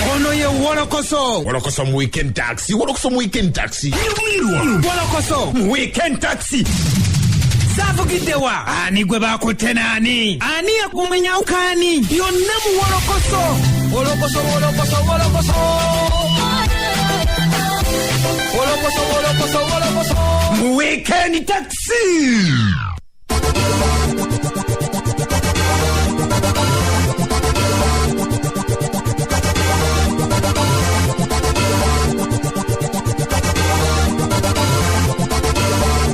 Ono ye Wolokoso. Wolokoso mu weekend taxi. Wolokoso mu weekend taxi. Wolokoso mu weekend taxi. Savugidewa. Ani gwe bakutenani. Ani akumenya ukani. Yonna mu Wolokoso. Wolokoso. Wolokoso. Mu weekend taxi.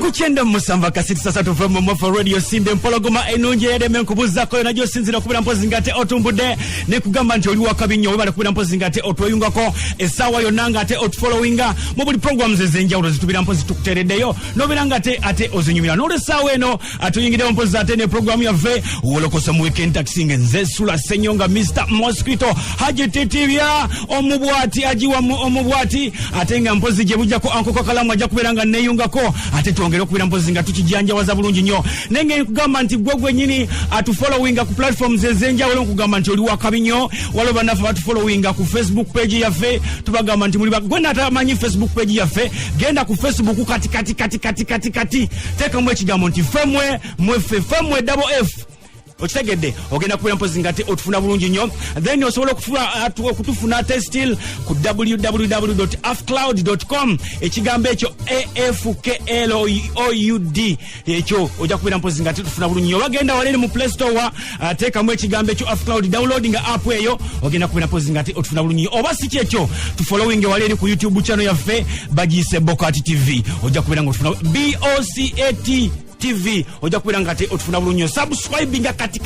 Kuchenda musamba kasiti sasa tuve mu Mofa Radio Simbe mpologoma enunje yademe nkubuzako najo sinzira kubira mpozi ngate otumbude ne kugamba nti oli wakabinyo webale kubira mpozi ngate otweyungako esawa yonanga ate otfollowinga mu buli programs ezenjawulo zitubira mpozi tukutereddeyo nobiranga ate ozinyumira nole sawa eno atuyingire mpozi ate ne program yave Wolokoso mu weekend taxi nze Sula Senyonga Mr Mosquito Haji Titibya omubwati ajiwa omubwati atenga mpozi je bujja ko ankoko kalamu ajja kuberanga neyungako ate tuongere kubira mpozi nga tukijanjawaza bulungi nnyo nenge kugamba nti gwegwe nyini atufollowinga ku platforms ezenjawulo kugamba nti oli wakabinyo waloba nafa atufollowinga ku Facebook page yaffe tubagamba nti muli gwena atamanyi Facebook page yaffe genda ku Facebook kati teka mwe kigambo nti femwe double F okitegedde ogenda kubira mpozi ngate otufuna bulungi nnyo then osobola okutufuna still ku www.afcloud.com ekigambo ekyo AFKLOUD ekyo ojja kubira mpozi ngate tufuna bulungi nnyo bagenda walere mu Play Store teekamu ekigambo ekyo Afcloud downloading app eyo ogenda kubira mpozi ngate otufuna bulungi nnyo oba si kyekyo tufollowing walere ku YouTube channel yaffe bagiyise Bokati TV ojja kubira nga otufuna BOCAT TV ojja kubira ngate otufuna bulunyo subscribinga kati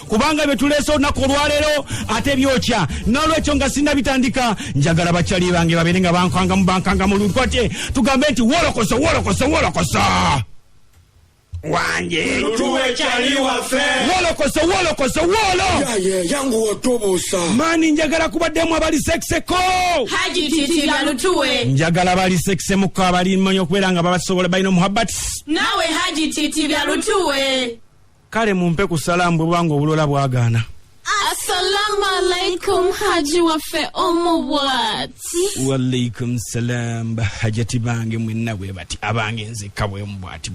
kubanga betuleso olunaku olwaleero ate byokya nolwekyo nga sinna bitandika njagala bakyali bange baberenga bankanga mu lukwate tugambe nti Wolokoso wanje tuwe chali wafe Wolokoso yangu otobusa mani njagala kubaddemu abali sexeko Haji Titibya lutuwe njagala bali sexe muko abali mmanyi okubeera nga babasobola balina muhabbat nawe Haji Titibya lutuwe kale mumpe ku salamu bwanga obulola bwagaana. Assalamu alaikum Haji wafe omubwati. Wa alaikum salam bahajati bange mwenna bwe bati abange nzeka bwe mbwati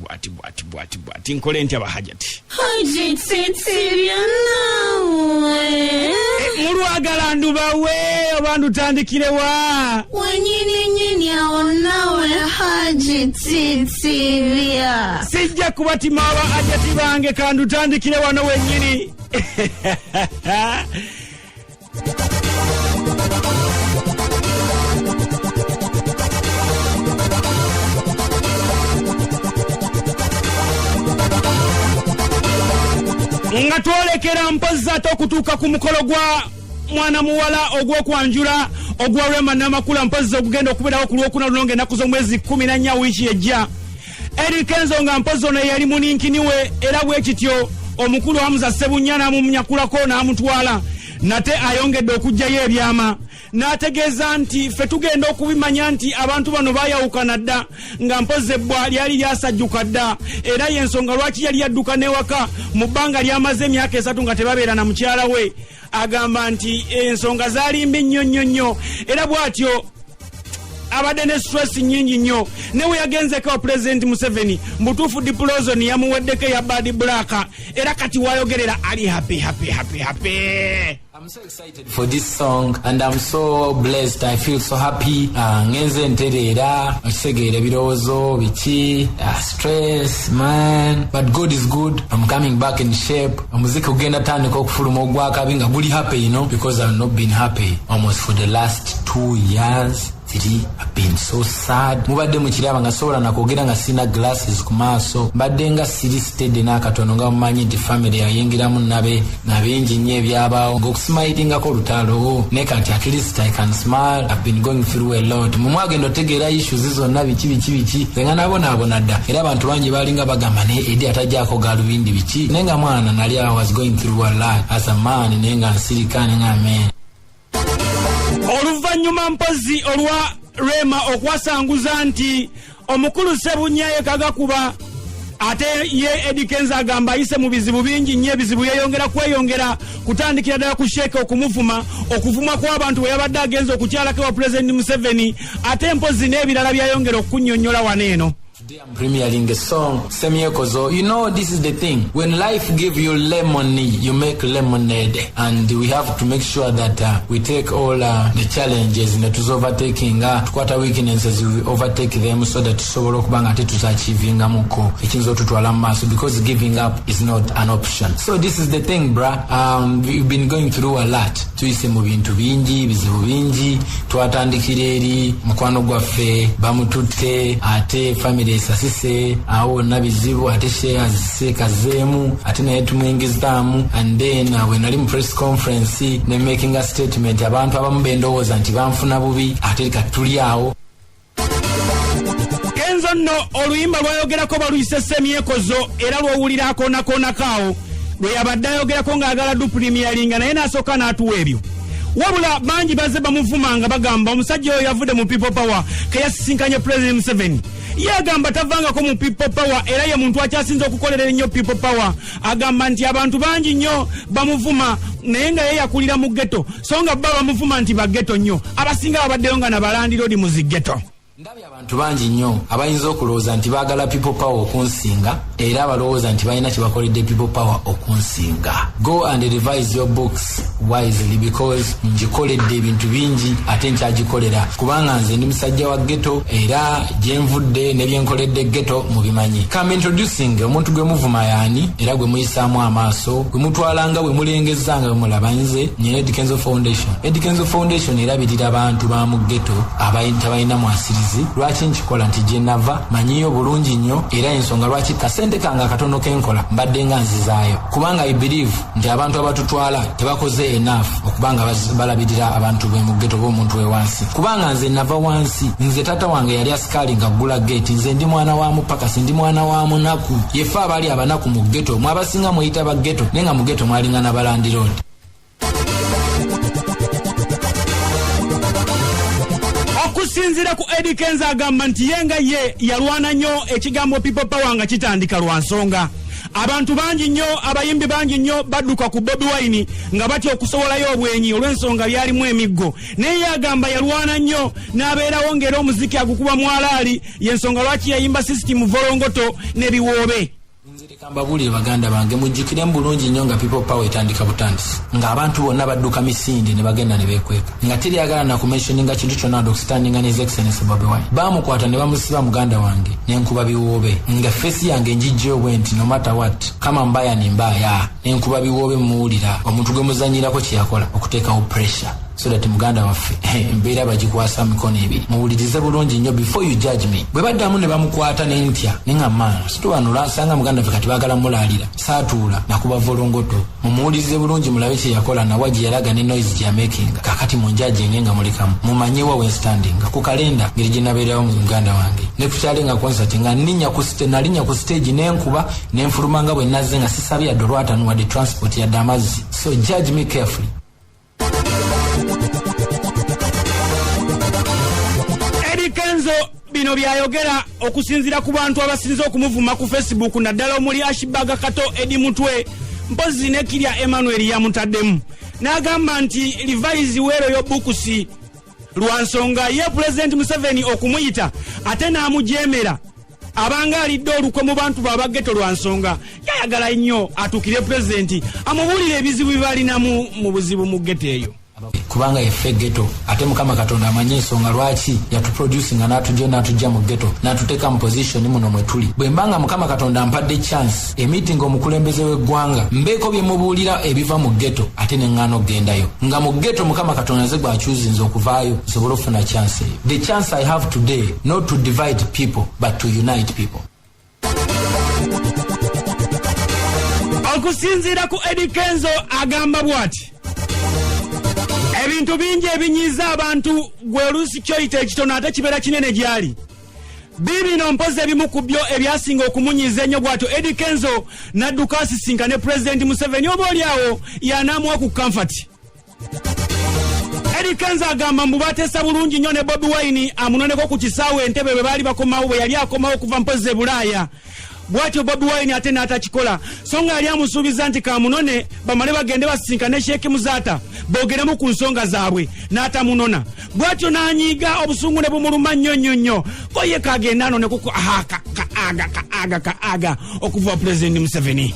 bwati nkole ntya bahajati Haji Titibya nawe mulwagala ndubawe abantu tandikirewa wenyini awonawe Haji Titibya sijja kubatima bahajati bange kandu tandikire wano wenyini nga twolekera mpozi ate okutuuka ku mukolo gwa mwana muwala ogw'okwanjula ogwa Rema Namakula mpozi ogugenda okubeerawo ku Lwokuna lunonga ennaku z'omwezi 14 wiiki ejja Eric Enzo nga mpozi ono yali muninkiniwe era bwe kityo omukulu Hamza Sebunya n'amumnyakulako n'amutwala nate ayongedde okujjayo ebyama n'ategeeza nti ffe tugenda okubimanya nti abantu bano baayawukana dda nga mpozi ebbwa lyali lyasajjuka dda era y'ensonga lwaki yali yadduka n'ewaka mu bbanga lyamaze emyaka 3 nga tebabeera na mukyala we agamba nti ensonga zaali mbi nnyo era bw'atyo abadde ne stress nyingi nnyo newe yagenzeko President Museveni mbutuufu diplozoni yamuweddeko ya Bad Black era kati wayogerera ali happy. I'm so excited for this song and I'm so blessed. I feel so happy. Ngenze nterera okisegeera birowoozo biki stress man, but God is good. I'm coming back in shape. Omuziki ugenda tandika okufuluma ogwakabi nga guli happy, because I've not been happy almost for the last 2 years. I've been so sad. Mubadde mukiraba nga sobola nakwogera nga sina glasses ku maaso. Mbadde nga siri steady n'akatono nga mumanyi nti family yayingiramu nabe bingi nnyo ebyabaawo ng'okusimayitingako olutalo naye kati at least I can smile. I've been going through a lot. Mumwagenda otegeera issues zonna biki nga nabonaabona dda era abantu bangi balinga bagamba naye edi atajjaako galubindi biki naye nga mwana nali I was going through a lot as a man naye nga nsirikaane nga amen. Oluvannyuma mpozi olwa Rema okwasanguza nti omukulu Sebunya yekagakuba ate ye Eddie Kenzo agamba ayise mu bizibu bingi nnyo ebizibu yeyongera kweyongera kutandikira ddala ku Sheikh okumuvuma okuvuma kw'abantu bwe yabadde agenza okukyalako wa President Museveni ate mpozi n'ebirala byayongera okunnyonnyola waneeno. Today I'm premiering a song, Semyekozo. You know, this is the thing. When life gives you lemon, you make lemonade. And we have to make sure that we take all the challenges in the overtaking, quarter weaknesses, we overtake them so that to achieving because giving up is not an option. So this is the thing, bruh. We've been going through a lot. Tuise mu bintu bingi, bizibu bingi, twatandikireri, mukwano gwaffe, bamutute, ate family sasise awo nabizibu ate shares kazemu ate naye tumwingizaamu. And then when ali mu press conference ne making a statement abantu abamu bendowooza nti banfuna bubi ate katuli awo. Kenzo nno oluyimba lwayogerako baluyise Semyekozo era lwowulira akoona kaawo lwe yabadde ayogerako ng'agala du premieringa naye n'asooka n'atuwa ebyo. Wabula bangi bazze bamuvumanga bagamba omusajja oyo yavudde mu People Power keyasisinkanye President Museveni. Ye agamba tavangako mu People Power era ye muntu akyasinza okukolera ennyo People Power. Agamba nti abantu bangi nnyo bamuvuma naye nga ye yakulira mu ghetto so nga bba bamuvuma nti baghetto nnyo abasinga babaddeyo nga nabalandiroodi mu zighetto. Ndabye abantu bangi nnyo abayinza okulowooza nti baagala People Power okunsinga era abalowooza nti balina kye bakoledde People Power okunsinga. Go and revise your books wisely because njikoledde ebintu bingi ate nkyagikolera kubanga nze ndi musajja wa ghetto era gye nvudde ne bye nkoledde ghetto mubimanyi. Come introducing omuntu gwe muvuma yaani era gwe muyisaamu amaaso gwe mutwalanga bwe mulengezanga bwe mulaba nze nyina Eddie Kenzo Foundation. Eddie Kenzo Foundation erabirira abantu ba mu ghetto abayina mwasiriza. Lwaki nkikola nti gye nava manyiyo bulungi nnyo era ensonga lwaki kasente kange akatono kenkola mbadde nga nzizaayo kubanga I believe nti abantu abatutwala tebakoze enough okubanga balabirira abantu bwe mu ghetto b'omuntu we wansi kubanga nze nava wansi. Nze tata wange yali asikali nga gula gate nze ndi mwana wa mupakasi ndi mwana wa munaku yefa abali abanaku mu ghetto mwabasinga muyita ba ghetto nenga mu ghetto mwalinga na balandiroodi. Okusinzira ku Eddie Kenzo agamba nti yenga ye yalwana nnyo ekigambo People Power nga kitandika lwa nsonga. Abantu bangi nnyo abayimbi bangi nnyo badduka ku Bobi Wine nga batya okusowolayo obwenyi olw'ensonga byalimu emiggo naye agamba yalwana nnyo n'abeerawo ng'era omuziki agukuba mwalaali y'ensonga lwaki yayimba system volongoto n'ebiwoobe. Kambabulire baganda bange mujjukire bulungi nnyo nga People Power etandika butandisi nga abantu bonna badduka misinde ne bagenda ne beekweka nga teriyagala na kumentioninga kintu kyonna okustandinga His Excellency Bobi Wine. Bamukwata ne bamusiba muganda wange n'enkuba biwoobe nga fesi yange njijjeyo bwe nti no matter what kama mbaya ni mbaya n'enkuba biwoobe muwulira omuntu gwe muzanyirako kye yakola okuteekawo pressure so that muganda waffe embeera bagikwasa mikono ebiri muwulirize bulungi nnyo before you judge me. Bwe baddamu ne bamukwata n'entya neŋŋammaana situwanula asanga muganda ffe kati baagala mulaalira saatuula nakuba volongoto mumuwulirize bulungi mulabe kye yakola nawa gye yalaga ne noise gye yamakinga kakati munjajenge nga mulikamu mumanyiwa we standing ku kalenda ngeri gye nabeerawo mu muganda wange ne tukyalenga concert nga nalinya ku stage n'enkuba n'enfuluma nga bwe nazze nga sisabye yadde olwatanuwadde transport yadde amazzi. So judge me carefully. Kenzo bino byayogera okusinzira ku bantu abasinze okumuvuma ku Facebook naddala omuli Ashibaga Kato Edi Mutwe mpozi ne Kirya Emmanuel yamutaddemu n'agamba nti revise weero yo bukusi lwa nsonga ye President Museveni okumuyita ate n'amujemera abanga alidde olukwe mu bantu babageto lwa nsonga yayagala nnyo atukire President amubulire ebizibu bibalinamu mu buzibu mu ghetto eyo. Kubanga effe ghetto ate Mukama Katonda amanyi ensonga lwaki yatuproducinga n'atujja mu ghetto n'atuteeka mu position muno mwe tuli. Bwe mbanga Mukama Katonda ampadde chance emiting omukulembeze w'eggwanga mbeeko bye mubuulira ebiva mu ghetto ate neŋŋaana okgendayo nga mu ghetto Mukama Katonda nze gwakyuzinza okuvaayo nsobole okufuna chance eyo. The chance I have today not to divide people but to unite people. Okusinziira ku Eddie Kenzo agamba bw'ati ebintu bingi ebinyiza abantu gwe lusi kyoyita ekitono ate kibeera kinene gyali bibino mpozi ebimu ku byo ebyasinga okumunyiza ennyo bw'atyo Eddie Kenzo n'adduka asisinka ne President Museveni oba oliawo yanaamuwa ku comfort. Eddie Kenzo agamba mbu bateesa bulungi nnyo ne Bobi Wine amunoneko ku kisaawe Entebbe bwe baali bakomawo bwe yali akomawo okuva mpozi e Bulaaya bwatyo Bobi Wine ate n'atakikola so nga yali amusuubiza nti kamunone bamale bagende basinkane Sheikh Muzata bogeremu ku nsonga zaabwe n'atamunona bwatyo n'anyiiga obusungu ne bumuluma nnyo ko ye kagenda ano ne kuko aga okuva President Museveni.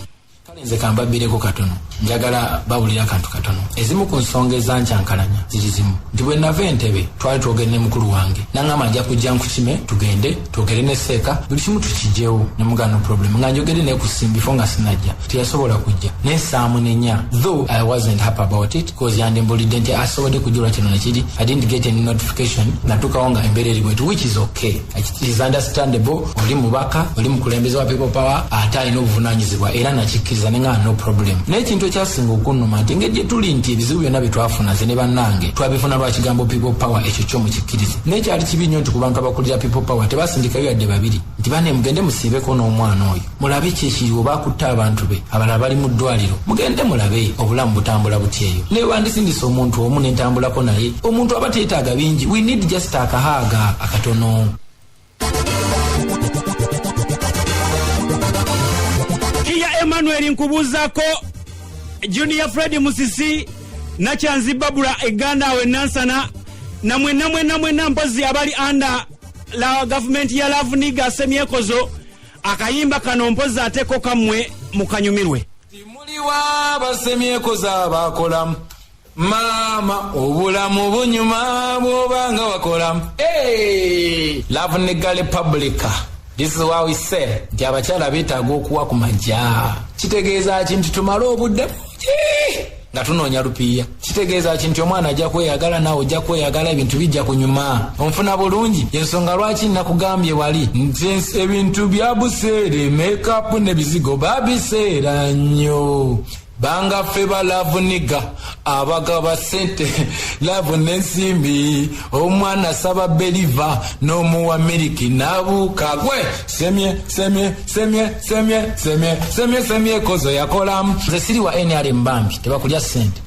Nze kambabireko katono njagala bawulira akantu katono ezimu ku nsonga ezancankalanya ziri zimu nti bwe nava Entebbe twali twogere ne mukulu wange nangamba nja kujja nkukime tugende twogere ne Seeka buli kimu tukijewo ne mugano problem nga njogere ne kusimbifo nga sinajja teyasobola kujja ne Saamu nenya though I wasn't happy about it because yandembulidde nti asobodde kujula kino nekiri I didn't get any notification natukawo nga embeera eri bwetu which is okay it is understandable oli mubaka oli mukulembeze wa People Power ate alina obuvunaanyizibwa era nakikkiriza nenga no problem n'ekintu ekyasinga okunnuma nti ngeri tuli nti ebizibu byonna byetwafuna ze ne bannange twabifuna lwa kigambo People Power ekyo kyo mukikkirize n'ekyali kibi nnyo nti ku bantu abakulira People Power tebasindikayo yadde babiri nti bane mugende musiibeko n'omwana oyo mulabe kyekiriwo bakutta abantu be abalala bali mu ddwaliro mugende mulabe obulamu butambula butyeyo newandisindisa omuntu omu nentambulako naye omuntu aba teetaaga bingi we need just akahaaga akatono. Emmanuel nkubuzako Junior Fred Musisi na Chanzi Babula Eganda we Nansana na mwena mpozi abali anda la government ya Love Niga Semyekozo akayimba kano mpozi ateko kamwe mukanyumirwe timuliwa basemyekozo abakola mama obulamu bunyuma bwobanga wakola Love Niga Republica. This is why we say nti abakyala beetaaga okuwa ku majja kitegeeza kintu tumale obudde nga tunoonya lupiiya kitegeeza kintu omwana ajja kweyagala naawe ojja kweyagala ebintu bijja kunyuma onfuna bulungi ensonga lwaki nakugambye wali nti ebintu bya buseere makeup ne bizigo babiseera nnyo banga ffe ba Love Niga abagaba sente Love n'ensimbi omwana saba beliva n'omuwa miliki nabuuka gwe semye kozo yakolamu nze siri wa NRM bambi tebakulya sente